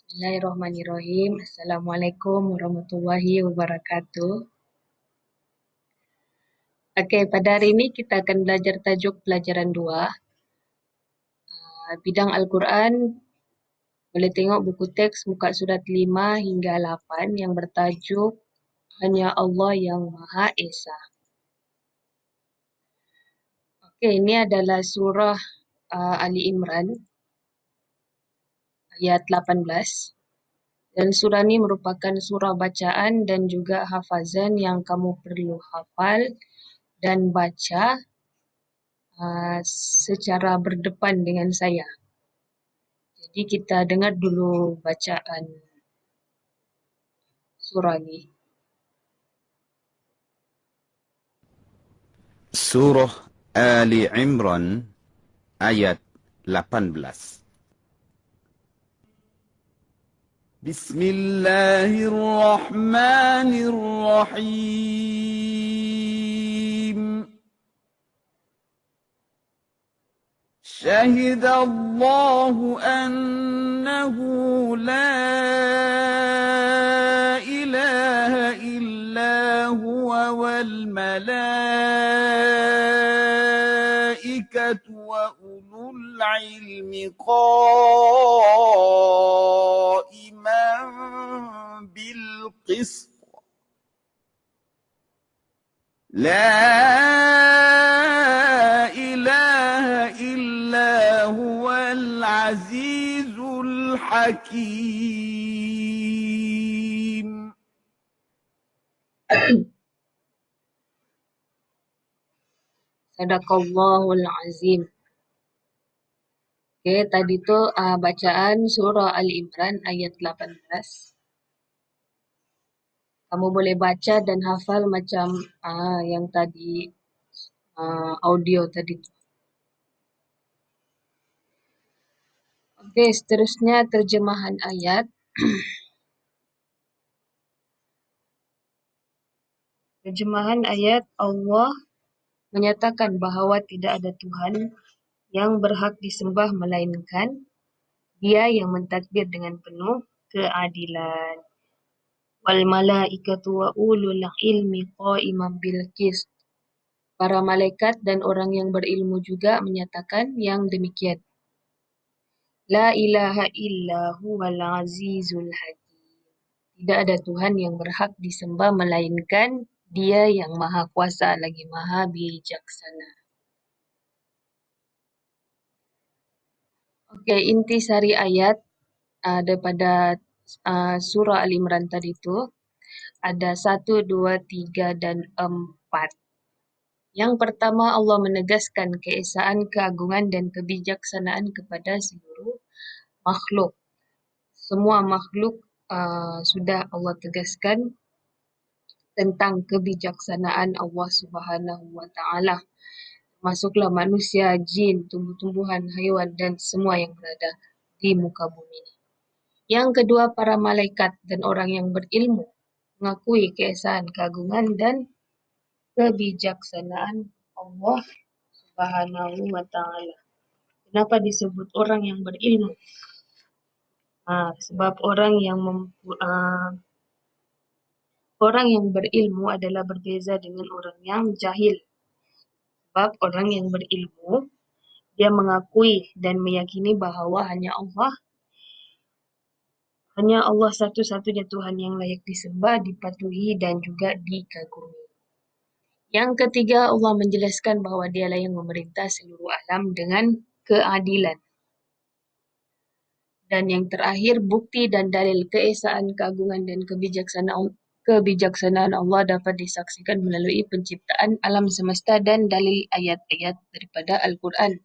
Bismillahirrahmanirrahim. Assalamualaikum warahmatullahi wabarakatuh. Okey, pada hari ini kita akan belajar tajuk pelajaran 2. Bidang Al-Quran, boleh tengok buku teks muka surat 5 hingga 8 yang bertajuk Hanya Allah yang Maha Esa. Okey, ini adalah surah Ali Imran ayat 18. Dan surah ini merupakan surah bacaan dan juga hafazan yang kamu perlu hafal dan baca secara berdepan dengan saya. Jadi kita dengar dulu bacaan surah ini. Surah Ali Imran ayat 18. Bismillahirrahmanirrahim. شهد الله أنه لا إله إلا هو والملائكة وأولو العلم قائما بالقسط لا إله إلا هو العزيز الحكيم. Sadaqallahul Azim. Okey, tadi tu bacaan surah Ali Imran ayat 18. Kamu boleh baca dan hafal macam yang tadi audio tadi tu. Okey, seterusnya terjemahan ayat. Terjemahan ayat, Allah menyatakan bahawa tidak ada Tuhan yang berhak disembah melainkan Dia yang mentadbir dengan penuh keadilan. Wal malaikatu wa ulul ilmi qa'iman bil qist. Para malaikat dan orang yang berilmu juga menyatakan yang demikian. La ilaha illa huwal azizul hakim. Tidak ada Tuhan yang berhak disembah melainkan Dia yang maha kuasa lagi maha bijaksana. Okey, intisari ayat daripada surah Al Imran tadi tu ada 1, 2, 3 dan 4. Yang pertama, Allah menegaskan keesaan, keagungan dan kebijaksanaan kepada seluruh makhluk. Semua makhluk sudah Allah tegaskan tentang kebijaksanaan Allah Subhanahu wa taala. Masuklah manusia, jin, tumbuh-tumbuhan, haiwan dan semua yang berada di muka bumi ini. Yang kedua, para malaikat dan orang yang berilmu mengakui keesaan, keagungan dan kebijaksanaan Allah Subhanahu wa taala. Kenapa disebut orang yang berilmu? Sebab orang yang berilmu adalah berbeza dengan orang yang jahil. Sebab orang yang berilmu, dia mengakui dan meyakini bahawa hanya Allah satu-satunya Tuhan yang layak disembah, dipatuhi dan juga dikagumi. Yang ketiga, Allah menjelaskan bahawa Dialah yang memerintah seluruh alam dengan keadilan. Dan yang terakhir, bukti dan dalil keesaan, keagungan dan kebijaksanaan Allah dapat disaksikan melalui penciptaan alam semesta dan dalil ayat-ayat daripada Al-Quran.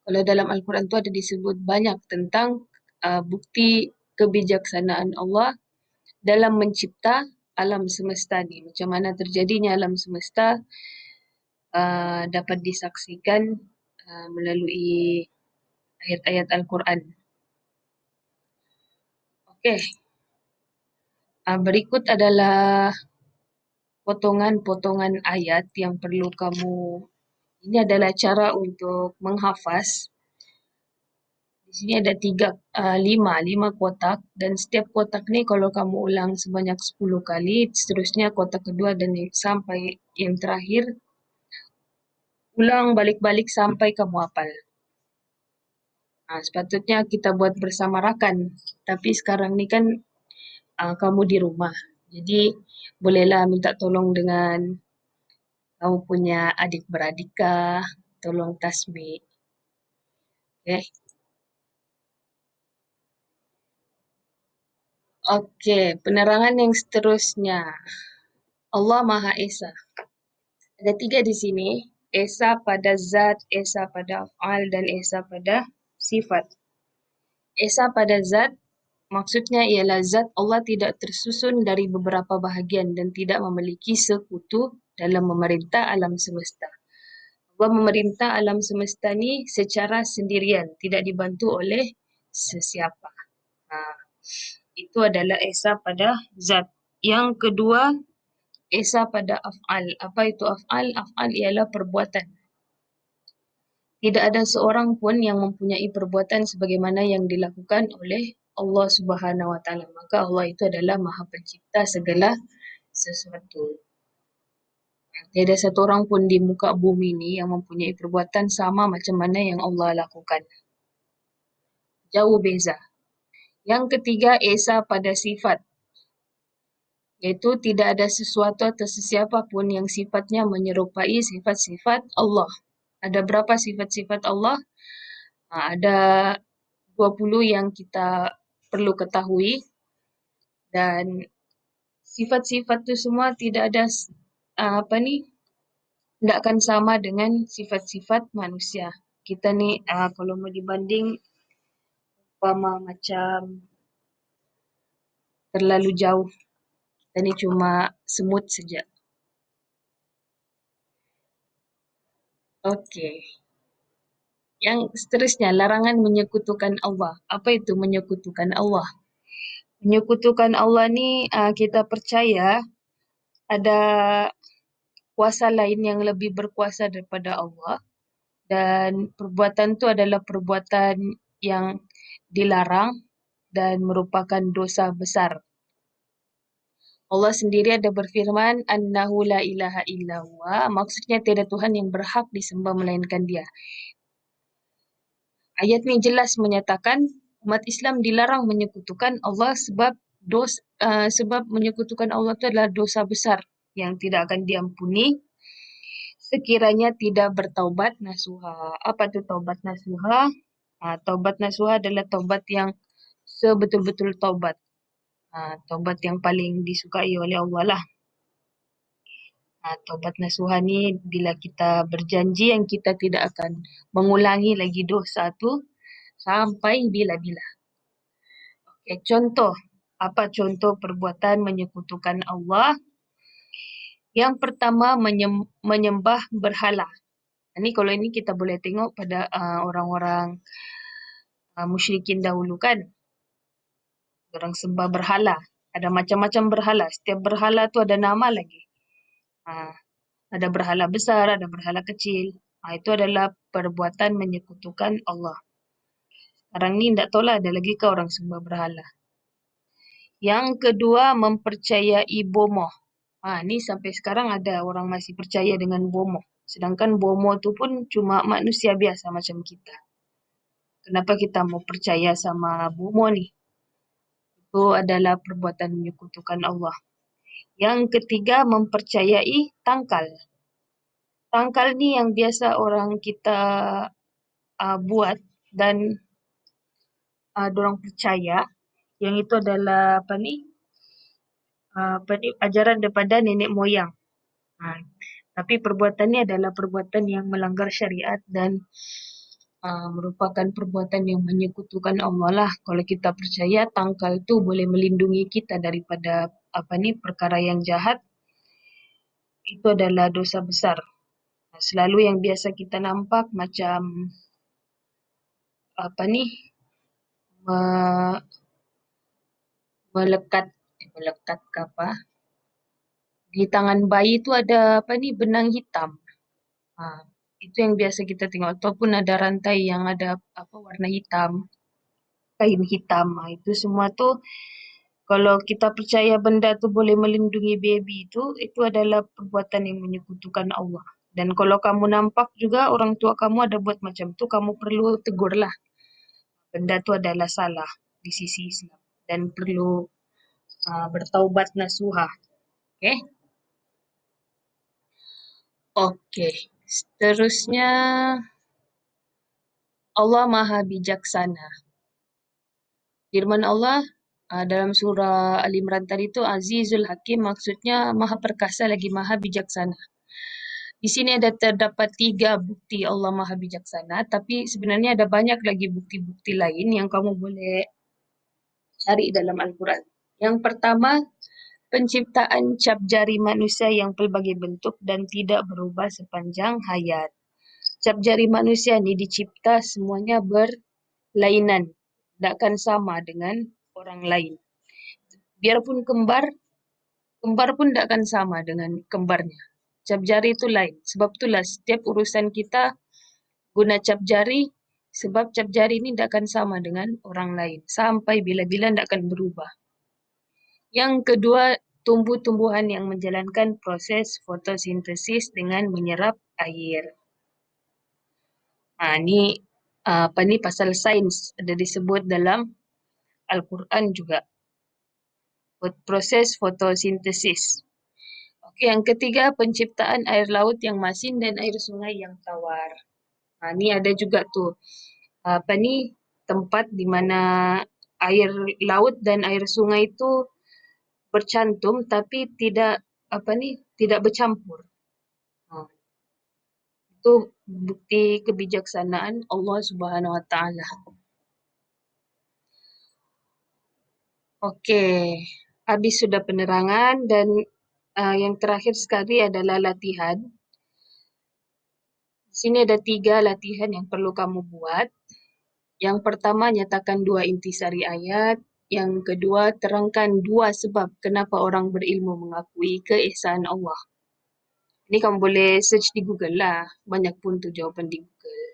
Kalau dalam Al-Quran tu ada disebut banyak tentang bukti kebijaksanaan Allah dalam mencipta alam semesta ni. Macam mana terjadinya alam semesta dapat disaksikan melalui ayat-ayat Al-Quran. Okey. Berikut adalah potongan-potongan ayat yang perlu kamu. Ini adalah cara untuk menghafaz. Di Di sini ada lima kotak, dan setiap kotak ni kalau kamu ulang sebanyak 10 kali, seterusnya kotak kedua dan sampai yang terakhir, ulang balik-balik sampai kamu hafal. Sepatutnya kita buat bersama rakan, tapi sekarang ni kan kamu di rumah, jadi bolehlah minta tolong dengan kamu punya adik-beradik kah, tolong tasbih. Okay. Okey, penerangan yang seterusnya. Allah Maha Esa. Ada 3 di sini. Esa pada zat, Esa pada af'al, dan Esa pada sifat. Esa pada zat, maksudnya ialah zat Allah tidak tersusun dari beberapa bahagian dan tidak memiliki sekutu dalam memerintah alam semesta. Allah memerintah alam semesta ni secara sendirian, tidak dibantu oleh sesiapa. Itu adalah Esa pada zat. Yang kedua, Esa pada af'al. Apa itu af'al? Af'al ialah perbuatan. Tidak ada seorang pun yang mempunyai perbuatan sebagaimana yang dilakukan oleh Allah Subhanahu Wa Taala. Maka Allah itu adalah Maha Pencipta segala sesuatu. Tidak ada satu orang pun di muka bumi ini yang mempunyai perbuatan sama macam mana yang Allah lakukan. Jauh beza. Yang ketiga, Esa pada sifat. Iaitu tidak ada sesuatu atau sesiapa pun yang sifatnya menyerupai sifat-sifat Allah. Ada berapa sifat-sifat Allah? Ada 20 yang kita perlu ketahui, dan sifat-sifat itu semua tidak ada tidak akan sama dengan sifat-sifat manusia. Kita ni kalau mau dibanding umpama macam terlalu jauh. Kita ni cuma semut saja. Okey. Yang seterusnya, larangan menyekutukan Allah. Apa itu menyekutukan Allah? Menyekutukan Allah ni kita percaya ada kuasa lain yang lebih berkuasa daripada Allah, dan perbuatan itu adalah perbuatan yang dilarang dan merupakan dosa besar. Allah sendiri ada berfirman, Annahu la ilaha illa huwa, maksudnya tiada Tuhan yang berhak disembah melainkan Dia. Ayat ini jelas menyatakan umat Islam dilarang menyekutukan Allah sebab menyekutukan Allah itu adalah dosa besar yang tidak akan diampuni sekiranya tidak bertaubat nasuha. Apa itu taubat nasuha? Taubat nasuha adalah taubat yang sebetul-betul taubat. Taubat yang paling disukai oleh Allah lah. Taubat nasuha ni bila kita berjanji yang kita tidak akan mengulangi lagi dosa tu sampai bila-bila. Okay, contoh. Apa contoh perbuatan menyekutukan Allah? Yang pertama, menyembah berhala. Kalau ini kita boleh tengok pada orang-orang musyrikin dahulu kan. Orang sembah berhala. Ada macam-macam berhala. Setiap berhala tu ada nama lagi. Ada berhala besar, ada berhala kecil. Itu adalah perbuatan menyekutukan Allah. Sekarang ni tak tahulah ada lagi ke orang sembah berhala. Yang kedua, mempercayai bomoh. Ni sampai sekarang ada orang masih percaya dengan bomoh. Sedangkan bomoh tu pun cuma manusia biasa macam kita. Kenapa kita mau percaya sama bomoh ni? Itu adalah perbuatan menyekutukan Allah. Yang ketiga, mempercayai tangkal. Tangkal ni yang biasa orang kita buat dan dorang percaya yang itu adalah ajaran daripada nenek moyang. Tapi perbuatan ni adalah perbuatan yang melanggar syariat dan merupakan perbuatan yang menyekutukan Allah lah. Kalau kita percaya tangkal tu boleh melindungi kita daripada perkara yang jahat, itu adalah dosa besar. Selalu yang biasa kita nampak macam melekat ke apa? Di tangan bayi tu ada benang hitam. Itu yang biasa kita tengok, ataupun ada rantai yang ada warna hitam. kain hitam. Itu semua tuh kalau kita percaya benda tu boleh melindungi baby itu adalah perbuatan yang menyekutukan Allah. Dan kalau kamu nampak juga orang tua kamu ada buat macam tu, kamu perlu tegurlah. Benda tu adalah salah di sisi Islam dan perlu bertaubat nasuha. Okay? Okay. Seterusnya Allah Maha Bijaksana. Firman Allah dalam surah Al-Imran tadi itu Azizul Hakim, maksudnya Maha Perkasa lagi Maha Bijaksana. Di sini ada terdapat 3 bukti Allah Maha Bijaksana, tapi sebenarnya ada banyak lagi bukti-bukti lain yang kamu boleh cari dalam Al-Quran. Yang pertama, penciptaan cap jari manusia yang pelbagai bentuk dan tidak berubah sepanjang hayat. Cap jari manusia ni dicipta semuanya berlainan, takkan sama dengan orang lain. Biarpun kembar, kembar pun takkan sama dengan kembarnya. Cap jari itu lain. Sebab itulah setiap urusan kita guna cap jari, sebab cap jari ini takkan sama dengan orang lain. Sampai bila-bila takkan berubah. Yang kedua, tumbuh-tumbuhan yang menjalankan proses fotosintesis dengan menyerap air. Ini pasal sains ada disebut dalam Al-Quran juga. Proses fotosintesis. Okey, yang ketiga, penciptaan air laut yang masin dan air sungai yang tawar. Ini ada juga tu. Tempat di mana air laut dan air sungai itu bercantum tapi tidak bercampur. Itu bukti kebijaksanaan Allah Subhanahu Wa Taala. Okey, habis sudah penerangan dan yang terakhir sekali adalah latihan. Di sini ada 3 latihan yang perlu kamu buat. Yang pertama, nyatakan 2 intisari ayat. Yang kedua, terangkan 2 sebab kenapa orang berilmu mengakui keesaan Allah. Ini kamu boleh search di Google lah. Banyak pun tu jawapan di Google.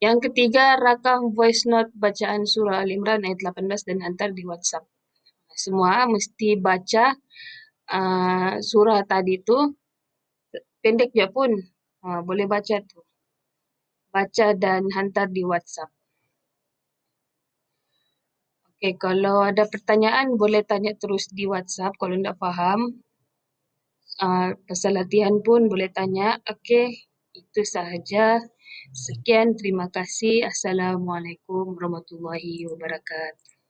Yang ketiga, rakam voice note bacaan surah Al-Imran ayat 18 dan hantar di WhatsApp. Semua mesti baca surah tadi tu. Pendek je pun. Boleh baca tu. Baca dan hantar di WhatsApp. Okey, kalau ada pertanyaan boleh tanya terus di WhatsApp kalau tidak faham. Pasal latihan pun boleh tanya. Okey, itu sahaja. Sekian, terima kasih. Assalamualaikum warahmatullahi wabarakatuh.